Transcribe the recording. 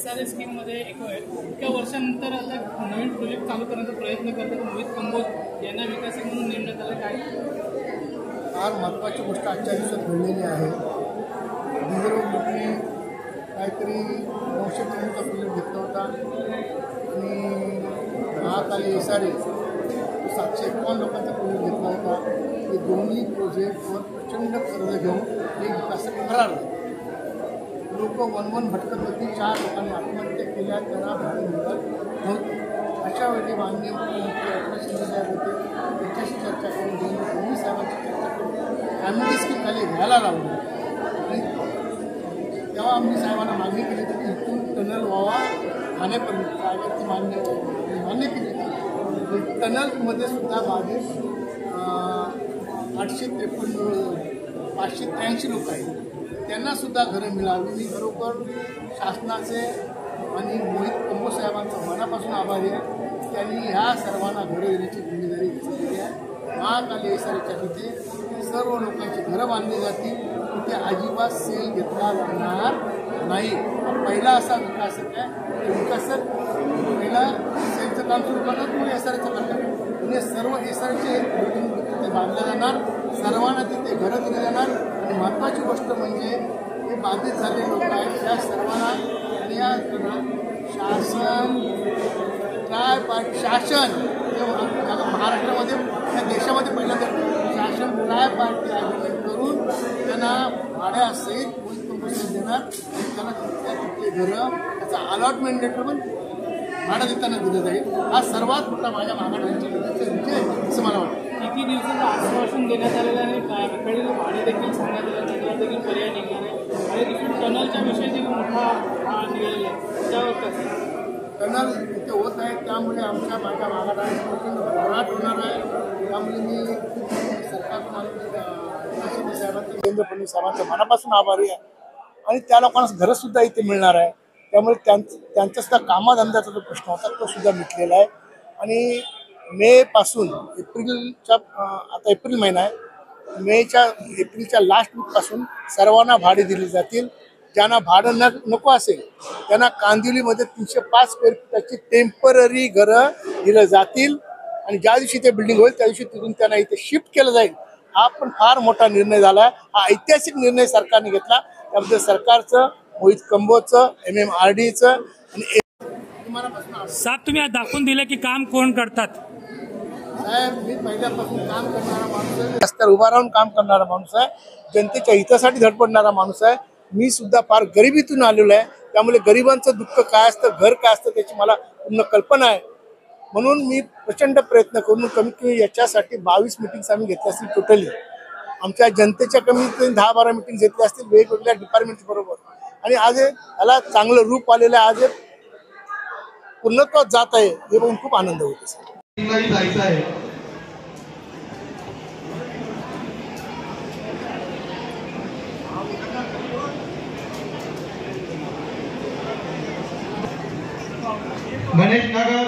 SRA स्कीममध्ये इतक्या वर्षानंतर आता नवीन प्रोजेक्ट चालू करण्याचा प्रयत्न करतात मोहित कंबोज यांना विकासक म्हणून नेमण्यात आलं काय? फार महत्त्वाची गोष्ट आजच्या दिवसात घडलेली आहे. बिंदुरावने काहीतरी 900 करोडचा प्रोजेक्ट घेतला होता आणि महाकाली SRA 751 लोकांचा प्रोजेक्ट घेतला होता. हे दोन्ही प्रोजेक्टवर प्रचंड कर्ज घेऊन हे विकासक फरारले. लोक वन भटकत होती. 4 लोकांनी आत्महत्या केल्या, त्यांना भाडे मिळत नव्हते. अशा वेळी माननीय मुख्यमंत्री एकनाथ शिंदे साहेब होते. त्यांच्याशी चर्चा करून दोन्ही साहेबांची चर्चा करून आम्ही स्कीम खाली घ्यायला लावली आणि तेव्हा आम्ही साहेबांना मागणी केली होती की इथून टनल व्हावा ठाण्यापर्यंत साहेबांची मान्य केली होती. टनलमध्ये सुद्धा बाधित 583 लोक आहेत. त्यांनासुद्धा घरं मिळावी. मी खरोखर शासनाचे आणि मोहित कंबोज साहेबांचा मनापासून आभारी आहे. त्यांनी ह्या सर्वांना घरं देण्याची जिम्मेदारी घेतलेली आहे. महाकाली SRAच्या तिथे सर्व लोकांची घरं बांधली जातील. तिथे अजिबात सेल घेतला जाणार नाही. पहिला असा विकासक आहे. विकासक पहिला सेलचं काम सुरू करतात मग SRAचं करतात. म्हणजे सर्व SRAचे बिल्डिंग तिथे बांधल्या जाणार. सर्वांना तिथे घरं दिली जाणार. आणि महत्त्वाची गोष्ट म्हणजे हे बाधित झालेले लोक आहेत त्या सर्वांना आणि या शासन महाराष्ट्रामध्ये या देशामध्ये पहिल्यांदा शासन ट्रायपार्टी ॲग्रीमेंट करून त्यांना भाड्यासहित मोहित कंपोज देणार आणि त्यांना तिथले घरं त्याचा अलॉटमेंट लेटर पण भाडं देताना दिलं जाईल. हा सर्वात मोठा माझ्या मागण्यांचा विजय असं मला वाटतं. किती दिवसाचं आश्वासन देण्यात आलेलं आहे आणि भाडे देखील सांगण्यात आलं त्याच्यावर देखील पर्याय निघणार आहे आणि दुसरं टनलच्या विषयी देखील मोठा निघालेला आहे. त्यावर कसं टनल इथे होत आहे त्यामुळे माझ्या मागण्यांचा प्रचंड भरभराट होणार आहे. त्यामुळे मी सरकारकडून साहेबांचं देवेंद्र फडणवीस साहेबांचं मनापासून आभारी आहे आणि त्या लोकांना घरंसुद्धा इथे मिळणार आहे. त्यामुळे त्यांचासुद्धा कामाधंद्याचा जो प्रश्न होता तो सुद्धा मिटलेला आहे. आणि मे पासून एप्रिलच्या आता एप्रिल महिना आहे. एप्रिलच्या लास्ट वीकपासून सर्वांना भाडे दिली जातील. ज्यांना भाडं नको असेल त्यांना कांदिवलीमध्ये 305 स्क्वेअर फुटाची टेम्पररी घरं दिलं जातील आणि ज्या दिवशी ते बिल्डिंग होईल त्या दिवशी तिथून त्यांना इथे शिफ्ट केलं जाईल. हा पण फार मोठा निर्णय झाला आहे. हा ऐतिहासिक निर्णय सरकारने घेतला. त्यामध्ये सरकारचं, मोहित कंबोजचं, MMRDचं आणि साहेब तुम्ही आज दाखवून दिलं की काम कोण करतात. साहेब मी पहिल्यापासून काम करणारा माणूस आहे. रस्त्यावर उभा राहून काम करणारा माणूस आहे. जनतेच्या हितासाठी धडपडणारा माणूस आहे. मी सुद्धा फार गरिबीतून आलेलो आहे. त्यामुळे गरिबांचं दुःख काय असतं, घर काय असतं त्याची मला पूर्ण कल्पना आहे. म्हणून मी प्रचंड प्रयत्न करून कमीत कमी याच्यासाठी 22 मीटिंग्स आम्ही घेतल्या असतील टोटली. आमच्या जनतेच्या कमीत कमी 10-12 मीटिंग्स घेतल्या असतील वेगवेगळ्या डिपार्टमेंट्स बरोबर. आणि आज याला चांगलं रूप आलेलं आहे. आज पूर्णत्वात जात आहे हे बघून खूप आनंद होतो. गणेश नगर